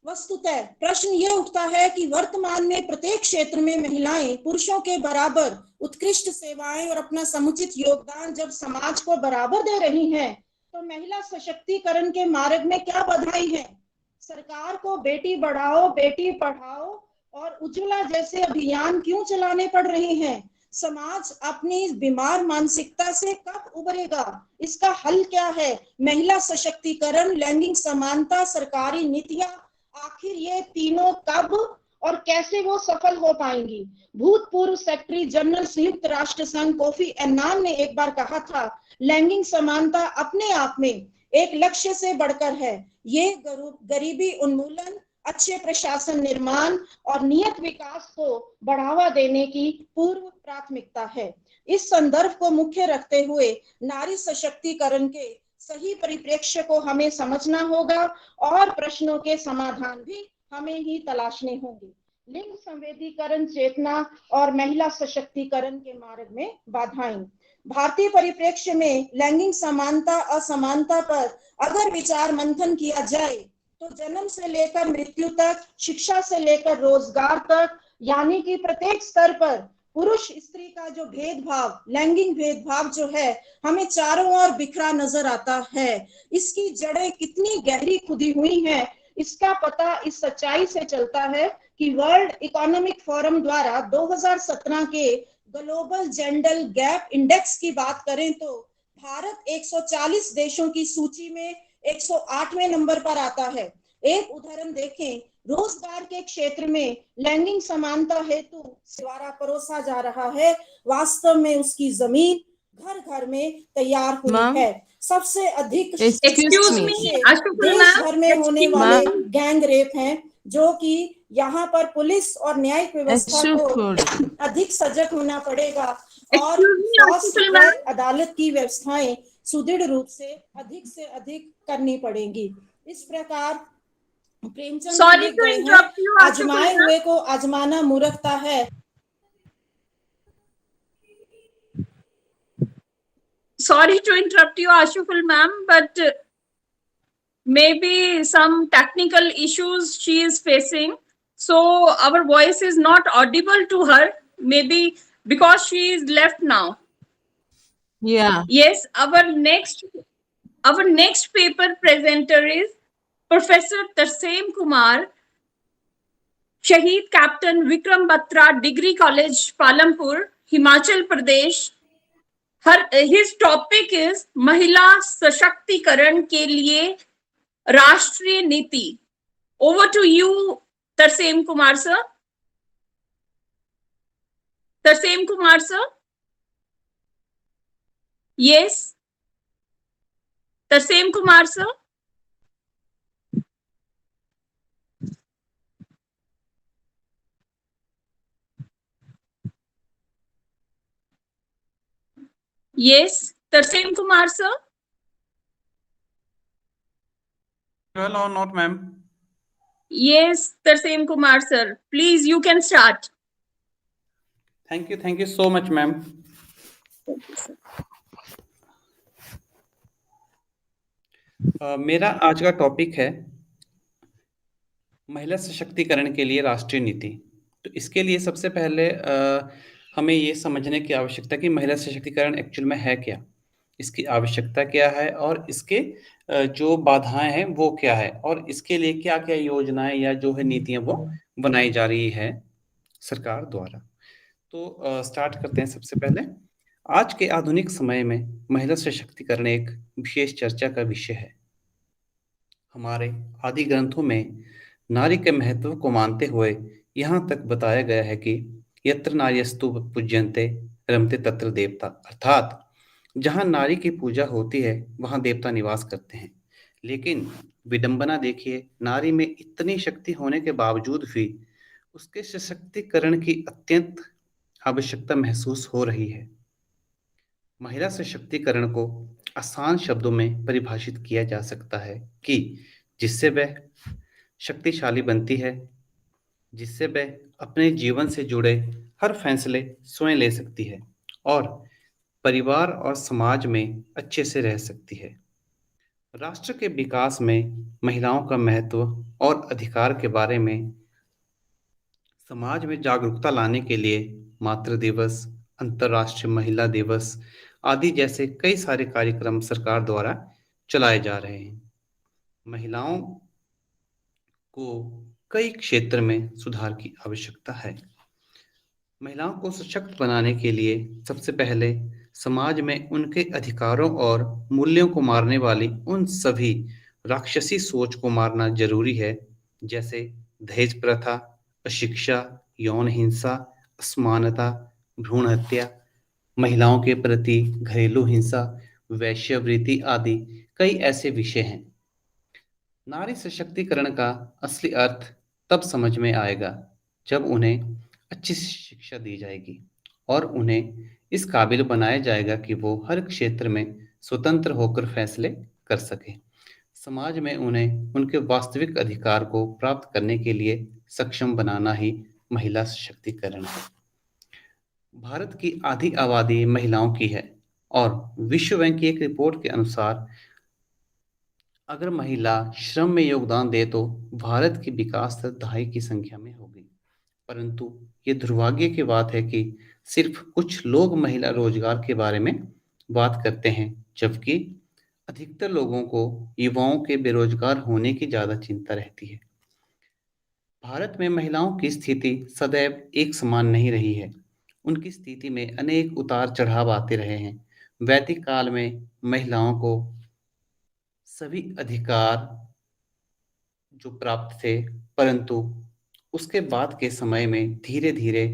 वस्तुतः प्रश्न यह उठता है कि वर्तमान में प्रत्येक क्षेत्र में महिलाएं पुरुषों के बराबर उत्कृष्ट सेवाएं और अपना समुचित योगदान जब समाज को बराबर दे रही हैं, तो महिला सशक्तिकरण के मार्ग में क्या बाधाएं हैं? सरकार को बेटी बढ़ाओ, बेटी पढ़ाओ और उज्ज्वला जैसे अभियान क्यों चलाने पड़ रहे हैं? समाज अपनी बीमार मानसिकता से कब उबरेगा? इसका हल क्या है? महिला सशक्तिकरण, लैंगिक समानता, सरकारी नीतियां, आखिर ये तीनों कब और कैसे वो सफल हो पाएंगी? भूतपूर्व सेक्रेटरी जनरल संयुक्त राष्ट्र संघ कोफी अन्नान ने एक बार कहा था, लैंगिक समानता अपने आप में एक लक्ष्य से बढ़कर है। ये गरीबी उन्मूलन, अच्छे प्रशासन निर्माण और नियत विकास को बढ़ावा देने की पूर्व प्राथमिकता है। इस संदर्भ को मुख्य रखते हुए नारी सशक्तिकरण के सही परिप्रेक्ष्य को हमें समझना होगा और प्रश्नों के समाधान भी हमें ही तलाशने होंगे। लिंग संवेदीकरण चेतना और महिला सशक्तिकरण के मार्ग में बाधाएं। भारतीय परिप्रेक्ष्य में लैंगिक समानता असमानता पर अगर विचार मंथन किया जाए तो जन्म से लेकर मृत्यु तक, शिक्षा से लेकर रोजगार तक, यानी कि प्रत्येक स्तर पर पुरुष स्त्री का जो भेदभाव, लैंगिक भेदभाव जो है, हमें चारों ओर बिखरा नजर आता है। इसकी जड़ें कितनी गहरी खुदी हुई हैं, इसका पता इस सच्चाई से चलता है कि वर्ल्ड इकोनॉमिक फोरम द्वारा 2017 के ग्लोबल जेंडर गैप इंडेक्स की बात करें तो भारत 140 देशों की सूची में 108वें नंबर पर आता है। एक उदाहरण देखें, रोजगार के क्षेत्र में लैंगिक समानता हेतु द्वारा परोसा जा रहा है, वास्तव में उसकी जमीन घर घर में तैयार हुई है। सबसे अधिक एक्सक्यूज मी देश भर में होने वाले गैंग रेप हैं, जो कि यहाँ पर पुलिस और न्यायिक व्यवस्था को अधिक सजग होना पड़ेगा और अदालत की व्यवस्थाएं सुदृढ़ रूप से अधिक करनी पड़ेंगी। इस प्रकार प्रेमचंद आजमाए हुए को आजमाना मूर्खता है। Sorry to interrupt you, Ashuful ma'am, but maybe some technical issues she is facing, so our voice is not audible to her, maybe because she is left now. Yeah. Yes, our next paper presenter is Professor Tarseem Kumar, Shaheed Captain Vikram Batra, Degree College, Palampur, Himachal Pradesh. His topic is महिला सशक्तिकरण के लिए राष्ट्रीय नीति. Over to you, Tarseem Kumar sir. Tarseem Kumar sir. Yes. Tarseem Kumar sir. Yes, Tarseem Kumar sir. Well or not, ma'am? Yes, Tarseem Kumar sir. Please, you can start. Thank you so much, ma'am. मेरा आज का topic है महिला सशक्तिकरण के लिए राष्ट्रीय नीति। तो इसके लिए सबसे पहले हमें ये समझने की आवश्यकता कि महिला सशक्तिकरण एक्चुअल में है क्या, इसकी आवश्यकता क्या है और इसके जो बाधाएं हैं वो क्या है और इसके लिए क्या क्या योजनाएं या जो है नीतियां वो बनाई जा रही है सरकार द्वारा। तो स्टार्ट करते हैं। सबसे पहले आज के आधुनिक समय में महिला सशक्तिकरण एक विशेष चर्चा का विषय है। हमारे आदि ग्रंथों में नारी के महत्व को मानते हुए यहाँ तक बताया गया है कि यत्र नार्यस्तु पूज्यन्ते रमते तत्र देवता, अर्थात जहाँ नारी की पूजा होती है वहाँ देवता निवास करते हैं। लेकिन विडंबना देखिए, नारी में इतनी शक्ति होने के बावजूद भी उसके सशक्तिकरण की अत्यंत आवश्यकता महसूस हो रही है। महिला सशक्तिकरण को आसान शब्दों में परिभाषित किया जा सकता है कि जिससे वह शक्तिशाली बनती है, जिससे वह अपने जीवन से जुड़े हर फैसले स्वयं ले सकती है और परिवार और समाज में अच्छे से रह सकती है। राष्ट्र के विकास में महिलाओं का महत्व और अधिकार के बारे में समाज में जागरूकता लाने के लिए मातृ दिवस, अंतर्राष्ट्रीय महिला दिवस आदि जैसे कई सारे कार्यक्रम सरकार द्वारा चलाए जा रहे हैं। महिलाओं को कई क्षेत्र में सुधार की आवश्यकता है। महिलाओं को सशक्त बनाने के लिए सबसे पहले समाज में उनके अधिकारों और मूल्यों को मारने वाली उन सभी राक्षसी सोच को मारना जरूरी है, जैसे दहेज प्रथा, अशिक्षा, यौन हिंसा, असमानता, भ्रूण हत्या, महिलाओं के प्रति घरेलू हिंसा, वैश्यावृत्ति आदि कई ऐसे विषय हैं। नारी सशक्तिकरण का असली अर्थ तब समझ में आएगा जब उन्हें अच्छी शिक्षा दी जाएगी और उन्हें इस काबिल बनाया जाएगा कि वो हर क्षेत्र में स्वतंत्र होकर फैसले कर सके। समाज में उन्हें उनके वास्तविक अधिकार को प्राप्त करने के लिए सक्षम बनाना ही महिला सशक्तिकरण है। भारत की आधी आबादी महिलाओं की है और विश्व बैंक की एक रिपोर्ट के अनुसार अगर महिला श्रम में योगदान दे तो भारत की विकास दर 2.5 की संख्या में होगी। परंतु ये दुर्भाग्य की बात है कि सिर्फ कुछ लोग महिला रोजगार के बारे में बात करते हैं, जबकि अधिकतर लोगों को युवाओं के बेरोजगार होने की ज्यादा चिंता रहती है। भारत में महिलाओं की स्थिति सदैव एक समान नहीं रही है। उनकी स्थिति में अनेक उतार चढ़ाव आते रहे हैं। वैदिक काल में महिलाओं को सभी अधिकार जो प्राप्त थे, परंतु उसके बाद के समय में धीरे धीरे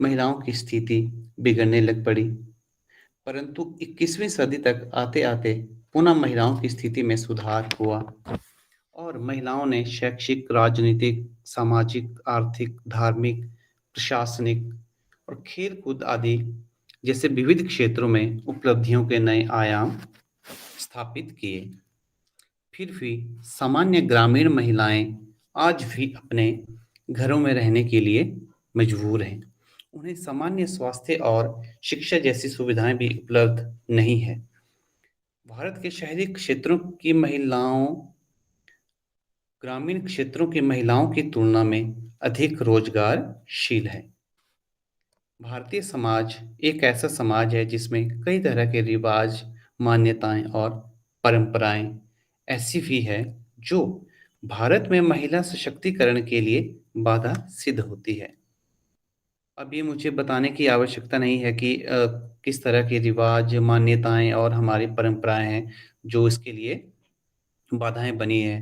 महिलाओं की स्थिति बिगड़ने लग पड़ी। परंतु 21वीं सदी तक आते आते पुनः महिलाओं की स्थिति में सुधार हुआ और महिलाओं ने शैक्षिक, राजनीतिक, सामाजिक, आर्थिक, धार्मिक, प्रशासनिक और खेलकूद आदि जैसे विविध क्षेत्रों में उपलब्धियों के नए आयाम स्थापित किए। फिर भी सामान्य ग्रामीण महिलाएं आज भी अपने घरों में रहने के लिए मजबूर हैं। उन्हें सामान्य स्वास्थ्य और शिक्षा जैसी सुविधाएं भी उपलब्ध नहीं है। भारत के शहरी क्षेत्रों की महिलाओं ग्रामीण क्षेत्रों की महिलाओं की तुलना में अधिक रोजगारशील है। भारतीय समाज एक ऐसा समाज है जिसमें कई तरह के रिवाज, मान्यताएं और परंपराएं ऐसी भी है जो भारत में महिला सशक्तिकरण के लिए बाधा सिद्ध होती है। अब ये मुझे बताने की आवश्यकता नहीं है कि किस तरह के रिवाज, मान्यताएं और हमारी परंपराएं हैं जो इसके लिए बाधाएं बनी है।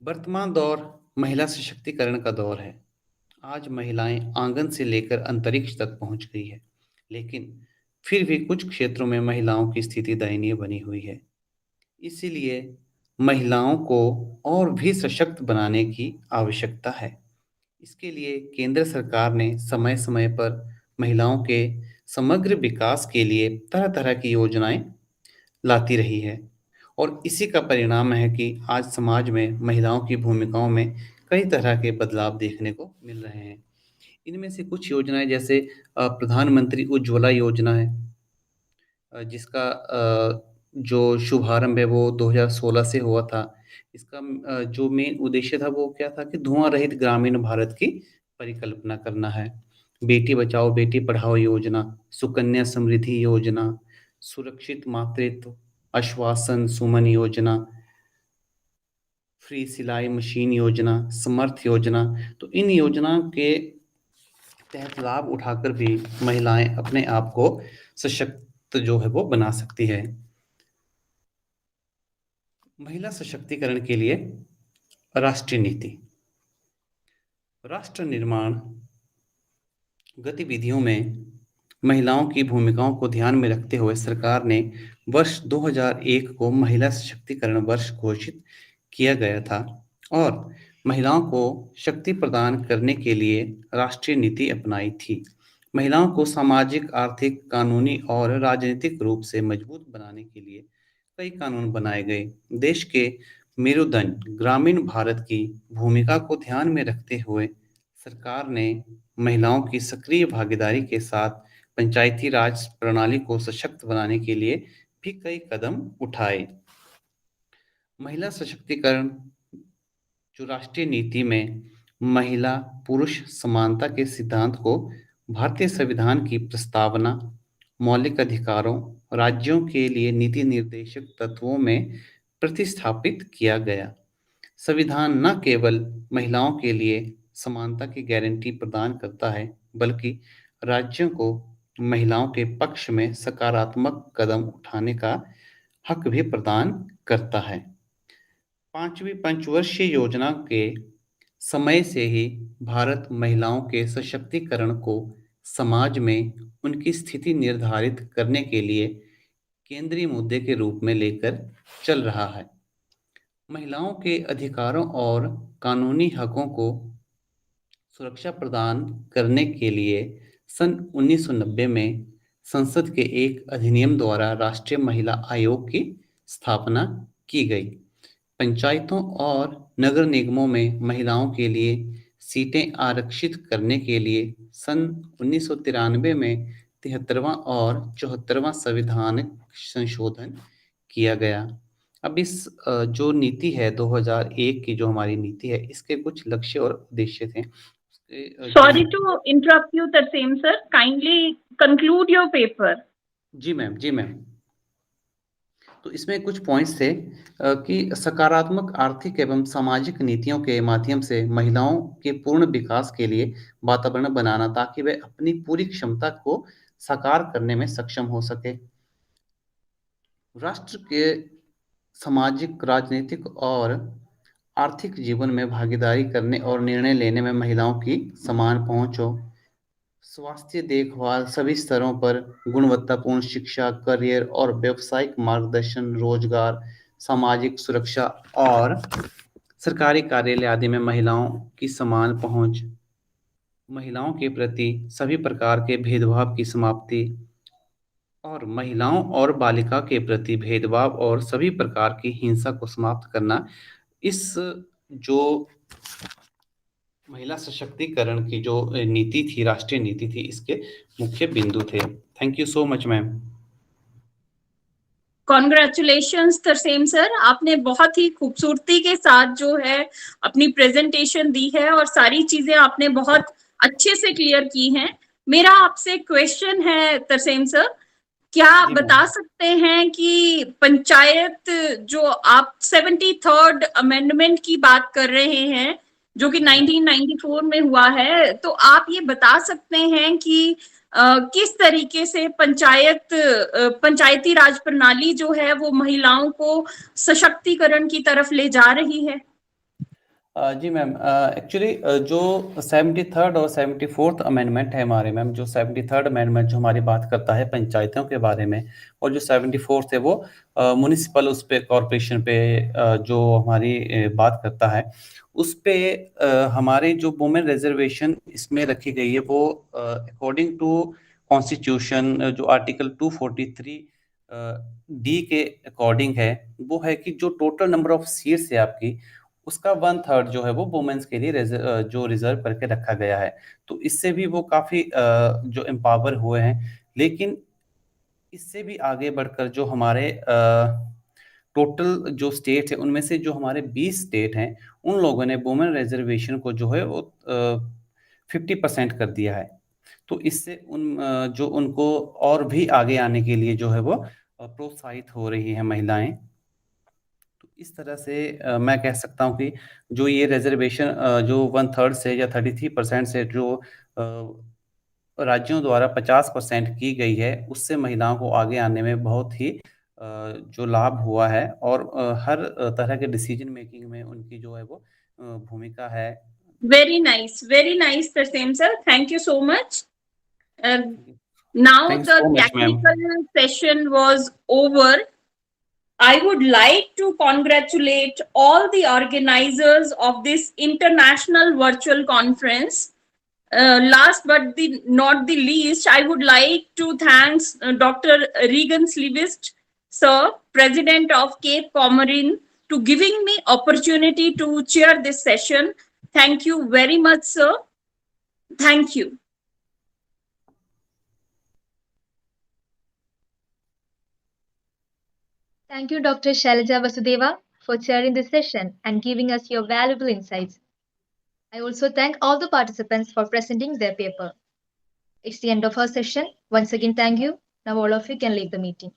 वर्तमान दौर महिला सशक्तिकरण का दौर है। आज महिलाएं आंगन से लेकर अंतरिक्ष तक पहुंच गई है, लेकिन फिर भी कुछ क्षेत्रों में महिलाओं की स्थिति दयनीय बनी हुई है। इसीलिए महिलाओं को और भी सशक्त बनाने की आवश्यकता है। इसके लिए केंद्र सरकार ने समय समय पर महिलाओं के समग्र विकास के लिए तरह तरह की योजनाएं लाती रही है और इसी का परिणाम है कि आज समाज में महिलाओं की भूमिकाओं में कई तरह के बदलाव देखने को मिल रहे हैं। इनमें से कुछ योजनाएं जैसे प्रधानमंत्री उज्ज्वला योजना है, जिसका जो शुभारंभ है वो 2016 से हुआ था। इसका जो मेन उद्देश्य था वो क्या था कि धुआं रहित ग्रामीण भारत की परिकल्पना करना है। बेटी बचाओ बेटी पढ़ाओ योजना, सुकन्या समृद्धि योजना, सुरक्षित मातृत्व आश्वासन सुमन योजना, फ्री सिलाई मशीन योजना, समर्थ योजना। तो इन योजना के तहत लाभ उठाकर भी महिलाएं अपने आप को सशक्त जो है वो बना सकती है। महिला सशक्तिकरण के लिए राष्ट्रीय नीति। राष्ट्र निर्माण गतिविधियों में महिलाओं की भूमिकाओं को ध्यान में रखते हुए सरकार ने वर्ष 2001 को महिला सशक्तिकरण वर्ष घोषित किया गया था और महिलाओं को शक्ति प्रदान करने के लिए राष्ट्रीय नीति अपनाई थी। महिलाओं को सामाजिक, आर्थिक, कानूनी और राजनीतिक रूप से मजबूत बनाने के लिए कई कानून बनाए गए। देश के मेरुदंड ग्रामीण भारत की भूमिका को ध्यान में रखते हुए सरकार ने महिलाओं की सक्रिय भागीदारी के साथ पंचायती राज प्रणाली को सशक्त बनाने के लिए भी कई कदम उठाए। महिला सशक्तिकरण जो राष्ट्रीय नीति में महिला पुरुष समानता के सिद्धांत को भारतीय संविधान की प्रस्तावना, मौलिक अधिकारों, राज्यों के लिए नीति निर्देशक तत्वों में प्रतिस्थापित किया गया। संविधान न केवल महिलाओं के लिए समानता की गारंटी प्रदान करता है, बल्कि राज्यों को महिलाओं के पक्ष में सकारात्मक कदम उठाने का हक भी प्रदान करता है। 5वीं पंचवर्षीय योजना के समय से ही भारत महिलाओं के सशक्तिकरण को समाज में उनकी स्थिति निर्धारित करने के लिए केंद्रीय मुद्दे के रूप में लेकर चल रहा है। महिलाओं के अधिकारों और कानूनी हकों को सुरक्षा प्रदान करने के लिए सन 1990 में संसद के एक अधिनियम द्वारा राष्ट्रीय महिला आयोग की स्थापना की गई। पंचायतों और नगर निगमों में महिलाओं के लिए सीटें आरक्षित करने के लिए सन 1993 में 73वां और 74वां संवैधानिक संशोधन किया गया। अब इस जो नीति है 2001 की जो हमारी नीति है, इसके कुछ लक्ष्य और उद्देश्य थे। Sorry to interrupt you, Tarseem sir. Kindly conclude your paper. जी मैम। तो इसमें कुछ पॉइंट्स थे कि सकारात्मक आर्थिक एवं सामाजिक नीतियों के माध्यम से महिलाओं के पूर्ण विकास के लिए वातावरण बनाना, ताकि वे अपनी पूरी क्षमता को साकार करने में सक्षम हो सके। राष्ट्र के सामाजिक, राजनीतिक और आर्थिक जीवन में भागीदारी करने और निर्णय लेने में महिलाओं की समान पहुंच हो। स्वास्थ्य देखभाल, सभी स्तरों पर गुणवत्तापूर्ण शिक्षा, करियर और व्यावसायिक मार्गदर्शन, रोजगार, सामाजिक सुरक्षा और सरकारी कार्यालय आदि में महिलाओं की समान पहुंच। महिलाओं के प्रति सभी प्रकार के भेदभाव की समाप्ति और महिलाओं और बालिका के प्रति भेदभाव और सभी प्रकार की हिंसा को समाप्त करना, इस जो महिला सशक्तिकरण की जो नीति थी, राष्ट्रीय नीति थी, इसके मुख्य बिंदु थे। Thank you so much ma'am. Congratulations Tarsem sir, आपने बहुत ही खूबसूरती के साथ जो है अपनी प्रेजेंटेशन दी है और सारी चीजें आपने बहुत अच्छे से क्लियर की हैं। मेरा आपसे क्वेश्चन है तरसेम सर, क्या बता सकते हैं कि पंचायत जो आप 73rd अमेंडमेंट की बात कर रहे हैं जो कि 1994 में हुआ है, तो आप ये बता सकते हैं कि किस तरीके से पंचायती राज प्रणाली जो है वो महिलाओं को सशक्तिकरण की तरफ ले जा रही है? जी मैम, एक्चुअली जो 73rd और 74th अमेंडमेंट है हमारे मैम, जो 73rd अमेंडमेंट जो हमारी बात करता है पंचायतों के बारे में, और जो 74th है वो म्युनिसिपल उस पे कॉरपोरेशन पे जो हमारी बात करता है, उस पे हमारे जो वुमेन रिजर्वेशन इसमें रखी गई है वो अकॉर्डिंग टू कॉन्स्टिट्यूशन जो आर्टिकल 243 डी के अकॉर्डिंग है, वो है कि जो टोटल नंबर ऑफ सीट्स है आपकी, उसका 1/3 जो है वो वुमेन्स के लिए जो रिजर्व करके रखा गया है। तो इससे भी वो काफी जो एम्पावर हुए हैं। लेकिन इससे भी आगे बढ़कर जो हमारे टोटल जो स्टेट है, उनमें से जो हमारे 20 स्टेट हैं, उन लोगों ने वुमेन रिजर्वेशन को जो है वो 50% कर दिया है। तो इससे जो उनको और भी आगे आने के लिए जो है वो प्रोत्साहित हो रही है महिलाएं। तो इस तरह से मैं कह सकता हूं कि जो ये रिजर्वेशन जो 1/3 से या 33% से जो राज्यों द्वारा 50% की गई है, उससे महिलाओं को आगे आने में बहुत ही जो लाभ हुआ है और हर तरह के डिसीजन मेकिंग में उनकी जो है वो भूमिका है। Very nice Tarsem sir, thank you so much. Now the technical session was over. I would like to congratulate all the organizers of this international virtual conference. Last but not the least, I would like to thank Dr. Regan Slivist, sir, President of Cape Comorin, to giving me opportunity to chair this session. Thank you very much, sir. Thank you. Thank you, Dr. Shailaja Vasudeva, for chairing this session and giving us your valuable insights. I also thank all the participants for presenting their paper. It's the end of our session. Once again, thank you. Now all of you can leave the meeting.